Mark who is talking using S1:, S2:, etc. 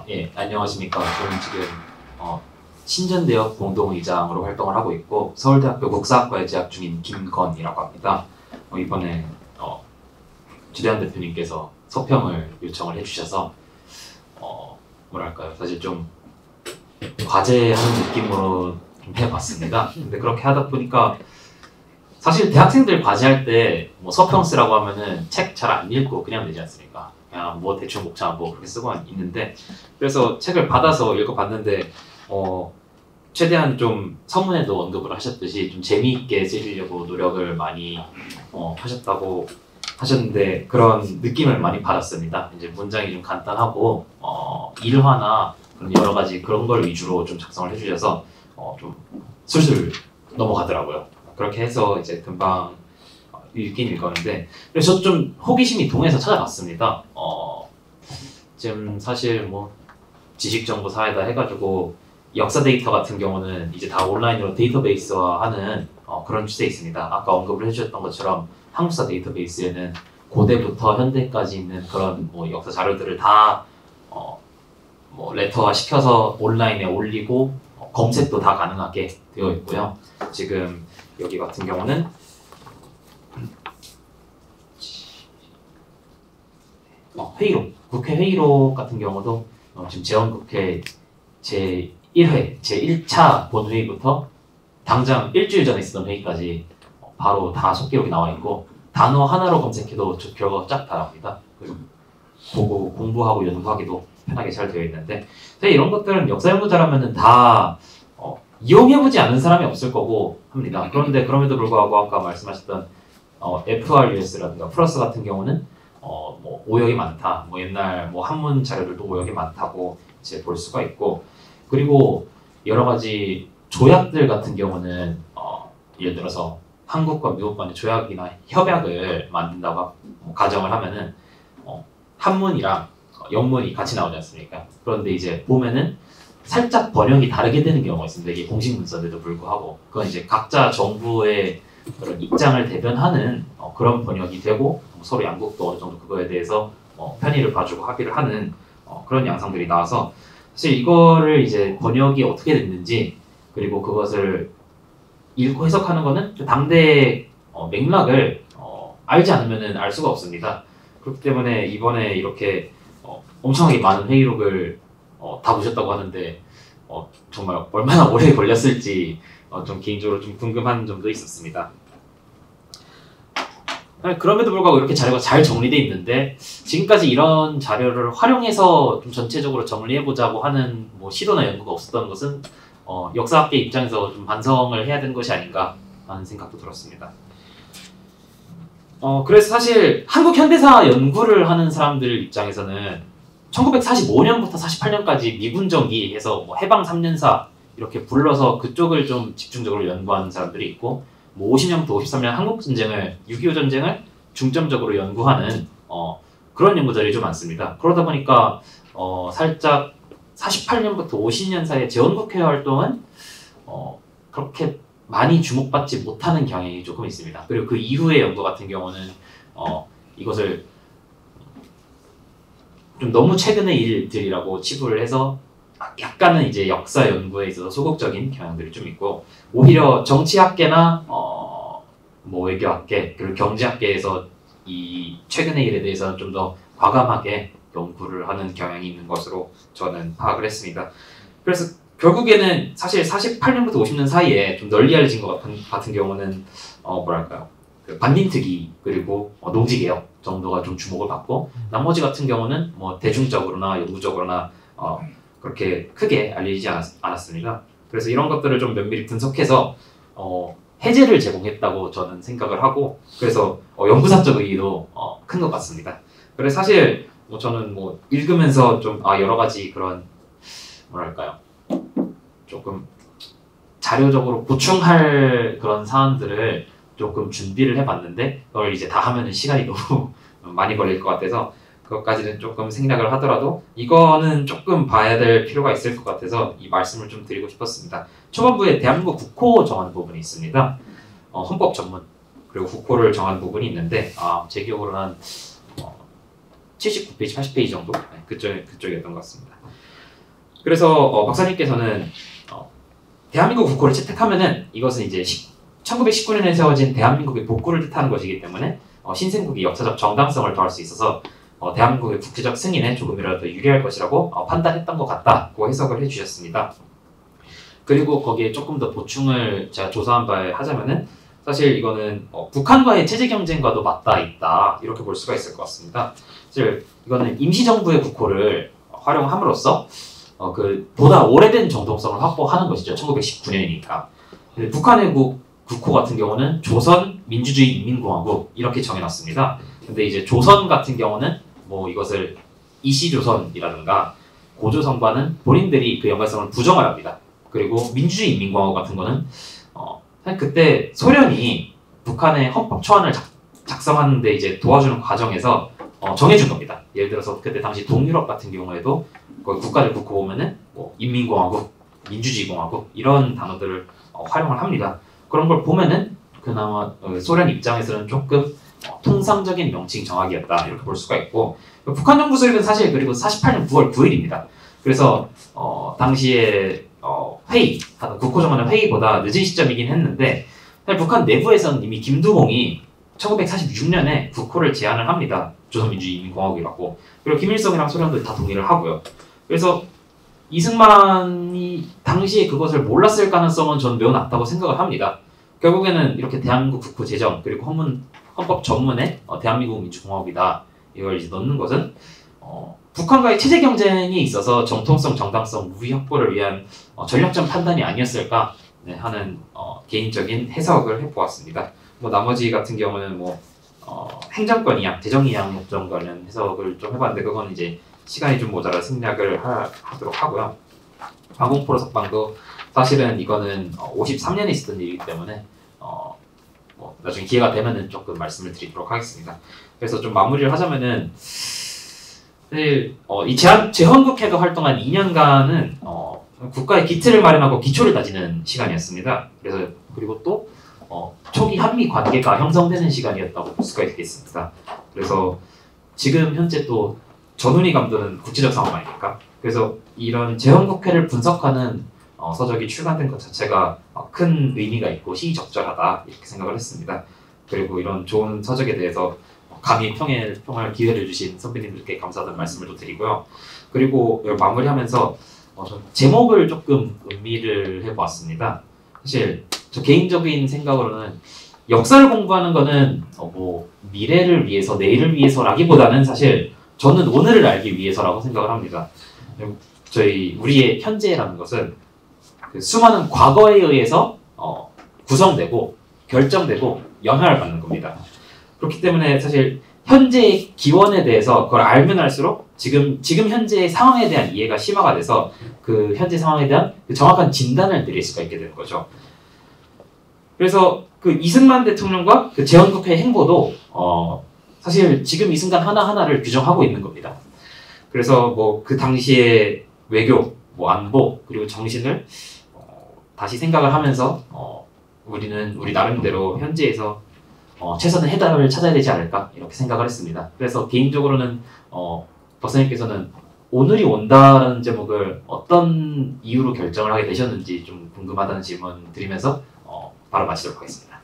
S1: 예, 안녕하십니까. 저는 지금 신전대학 공동의장으로 활동을 하고 있고 서울대학교 국사학과에 재학 중인 김건이라고 합니다. 이번에 주대한 대표님께서 서평을 요청을 해주셔서 뭐랄까요, 사실 좀 과제하는 느낌으로 좀 해봤습니다. 근데 그렇게 하다 보니까 사실 대학생들 과제할 때 뭐 서평 쓰라고 하면은 책 잘 안 읽고 그냥 내지 않습니까? 그냥 뭐 대충 목차 뭐 그렇게 쓰고 있는데, 그래서 책을 받아서 읽어봤는데 최대한 좀 서문에도 언급을 하셨듯이 좀 재미있게 쓰시려고 노력을 많이 하셨다고 하셨는데 그런 느낌을 많이 받았습니다. 이제 문장이 좀 간단하고 일화나 그런 여러 가지 그런 걸 위주로 좀 작성을 해주셔서 좀 술술 넘어가더라고요. 그렇게 해서 이제 금방 읽긴 읽었는데, 그래서 저도 좀 호기심이 동해서 찾아봤습니다. 지금 사실 뭐 지식정보 사회다 해가지고 역사 데이터 같은 경우는 이제 다 온라인으로 데이터베이스화하는 그런 추세에 있습니다. 아까 언급을 해주셨던 것처럼 한국사 데이터베이스에는 고대부터 현대까지 있는 그런 뭐 역사 자료들을 다 뭐 레터화 시켜서 온라인에 올리고 검색도 다 가능하게 되어 있고요. 지금 여기 같은 경우는 회의록, 국회 회의록 같은 경우도 지금 재원국회 제1회, 제1차 본회의부터 당장 일주일 전에 있었던 회의까지 바로 다 속기록이 나와 있고, 단어 하나로 검색해도 결과가 쫙 다 나옵니다. 보고 공부하고 연구하기도 편하게 잘 되어 있는데, 이런 것들은 역사 연구 잘하면은 다 이용해보지 않은 사람이 없을 거고 합니다. 그런데 그럼에도 불구하고 아까 말씀하셨던 FRUS라든가 플러스 같은 경우는 뭐 오역이 많다, 뭐 옛날 뭐 한문 자료들도 오역이 많다고 이제 볼 수가 있고, 그리고 여러 가지 조약들 같은 경우는 예를 들어서 한국과 미국 간의 조약이나 협약을 만든다고 가정을 하면은 한문이랑 영문이 같이 나오지 않습니까? 그런데 이제 보면은 살짝 번역이 다르게 되는 경우가 있습니다. 이게 공식 문서인데도 불구하고 그건 이제 각자 정부의 그런 입장을 대변하는 그런 번역이 되고, 서로 양국도 어느 정도 그거에 대해서 편의를 봐주고 합의를 하는 그런 양상들이 나와서, 사실 이거를 이제 번역이 어떻게 됐는지 그리고 그것을 읽고 해석하는 거는 그 당대의 맥락을 알지 않으면은 알 수가 없습니다. 그렇기 때문에 이번에 이렇게 엄청나게 많은 회의록을 다 보셨다고 하는데 정말 얼마나 오래 걸렸을지 좀 개인적으로 좀 궁금한 점도 있었습니다. 그럼에도 불구하고 이렇게 자료가 잘 정리되어 있는데, 지금까지 이런 자료를 활용해서 좀 전체적으로 정리해보자고 하는 뭐 시도나 연구가 없었던 것은 역사학계 입장에서 좀 반성을 해야 되는 것이 아닌가 하는 생각도 들었습니다. 그래서 사실 한국 현대사 연구를 하는 사람들 입장에서는 1945년부터 48년까지 미군정기 해서 뭐 해방 3년사 이렇게 불러서 그쪽을 좀 집중적으로 연구하는 사람들이 있고, 뭐 50년부터 53년 한국전쟁을, 6.25 전쟁을 중점적으로 연구하는 그런 연구자들이 좀 많습니다. 그러다 보니까 살짝 48년부터 50년 사이의 재헌국회 활동은 그렇게 많이 주목받지 못하는 경향이 조금 있습니다. 그리고 그 이후의 연구 같은 경우는 이것을 좀 너무 최근의 일들이라고 치부를 해서 약간은 이제 역사 연구에 있어서 소극적인 경향들이 좀 있고, 오히려 정치학계나 뭐 외교학계 그리고 경제학계에서 이 최근의 일에 대해서는 좀 더 과감하게 연구를 하는 경향이 있는 것으로 저는 파악을 했습니다. 그래서 결국에는 사실 48년부터 50년 사이에 좀 널리 알려진 것 같은 경우는 뭐랄까요, 그 반민특위 그리고 농지개혁 정도가 좀 주목을 받고, 나머지 같은 경우는 뭐 대중적으로나 영구적으로나 그렇게 크게 알려지지 않았습니다. 그래서 이런 것들을 좀 면밀히 분석해서 해제를 제공했다고 저는 생각을 하고, 그래서 연구사적 의의도 큰 것 같습니다. 그래서 사실 뭐 저는 뭐 읽으면서 좀 여러 가지 그런 뭐랄까요, 조금 자료적으로 보충할 그런 사안들을 조금 준비를 해봤는데, 그걸 이제 다 하면은 시간이 너무 많이 걸릴 것 같아서 그것까지는 조금 생략을 하더라도 이거는 조금 봐야 될 필요가 있을 것 같아서 이 말씀을 좀 드리고 싶었습니다. 초반부에 대한민국 국호 정한 부분이 있습니다. 헌법 전문 그리고 국호를 정한 부분이 있는데 제 기억으로는 한 79페이지, 80페이지 정도? 네, 그쪽이었던 것 같습니다. 그래서 박사님께서는 대한민국 국호를 채택하면은 이것은 이제 1919년에 세워진 대한민국의 복구를 뜻하는 것이기 때문에 신생국이 역사적 정당성을 더할 수 있어서 대한민국의 국제적 승인에 조금이라도 유리할 것이라고 판단했던 것 같다고 해석을 해주셨습니다. 그리고 거기에 조금 더 보충을 제가 조사한 바에 하자면은 사실 이거는 북한과의 체제 경쟁과도 맞닿아 있다 이렇게 볼 수가 있을 것 같습니다. 사실 이거는 임시정부의 국호를 활용함으로써 그 보다 오래된 정통성을 확보하는 것이죠. 1919년이니까. 북한의 국호 같은 경우는 조선 민주주의 인민공화국 이렇게 정해놨습니다. 근데 이제 조선 같은 경우는 뭐 이것을 이시조선이라든가 고조선과는 본인들이 그 연관성을 부정을 합니다. 그리고 민주주의 인민공화국 같은 거는 사실 그때 소련이 북한의 헌법 초안을 작성하는데 이제 도와주는 과정에서 정해준 겁니다. 예를 들어서 그때 당시 동유럽 같은 경우에도 국가들 국호 보면은 뭐 인민공화국, 민주주의공화국 이런 단어들을 활용을 합니다. 그런 걸 보면은 그나마 소련 입장에서는 조금 통상적인 명칭 정학이었다 이렇게 볼 수가 있고 북한 정부 수립은 사실 그리고 48년 9월 9일입니다. 그래서 당시에 하던 국호정원의 회의보다 늦은 시점이긴 했는데 사실 북한 내부에서는 이미 김두봉이 1946년에 국호를 제안을 합니다. 조선민주주의인민공화국이라고. 그리고 김일성이랑 소련도 다 동의를 하고요. 그래서 이승만이 당시에 그것을 몰랐을 가능성은 저는 매우 낮다고 생각을 합니다. 결국에는 이렇게 대한민국 국호 제정 그리고 헌법 전문에 대한민국 민주공화국이다 이걸 이제 넣는 것은 북한과의 체제 경쟁이 있어서 정통성, 정당성, 무기 확보를 위한 전략적 판단이 아니었을까 하는 개인적인 해석을 해보았습니다. 뭐 나머지 같은 경우는 뭐 행정권 이양, 대정 이양 협정 관련 해석을 좀 해봤는데 그건 이제 시간이 좀 모자라 생략을 하도록 하고요. 방공포로 석방도 사실은 이거는 53년에 있었던 일이기 때문에 뭐 나중에 기회가 되면은 조금 말씀을 드리도록 하겠습니다. 그래서 좀 마무리를 하자면은 사실 이 제헌국회가 활동한 2년간은 국가의 기틀을 마련하고 기초를 다지는 시간이었습니다. 그래서 그리고 또 초기 한미 관계가 형성되는 시간이었다고 볼 수가 있겠습니다. 그래서 지금 현재 또 전운이 감도는 국제적 상황 아닙니까? 그래서 이런 제헌국회를 분석하는 서적이 출간된 것 자체가 큰 의미가 있고 시의적절하다 이렇게 생각을 했습니다. 그리고 이런 좋은 서적에 대해서 감히 평할 기회를 주신 선배님들께 감사하다는 말씀을 또 드리고요. 그리고 이걸 마무리하면서 제목을 조금 음미를 해보았습니다. 사실 저 개인적인 생각으로는 역사를 공부하는 거는 뭐 미래를 위해서 내일을 위해서라기보다는 사실 저는 오늘을 알기 위해서라고 생각을 합니다. 우리의 현재라는 것은 그 수많은 과거에 의해서 구성되고 결정되고 영향을 받는 겁니다. 그렇기 때문에 사실 현재의 기원에 대해서 그걸 알면 알수록 지금 현재의 상황에 대한 이해가 심화가 돼서 그 현재 상황에 대한 그 정확한 진단을 내릴 수가 있게 되는 거죠. 그래서 그 이승만 대통령과 그 제헌국회 행보도 사실 지금 이 순간 하나하나를 규정하고 있는 겁니다. 그래서 뭐 그 당시의 외교, 뭐 안보 그리고 정신을 다시 생각을 하면서 우리는 우리 나름대로 현재에서 최선의 해답을 찾아야 되지 않을까 이렇게 생각을 했습니다. 그래서 개인적으로는 박사님께서는 오늘이 온다라는 제목을 어떤 이유로 결정을 하게 되셨는지 좀 궁금하다는 질문 드리면서 바로 마치도록 하겠습니다.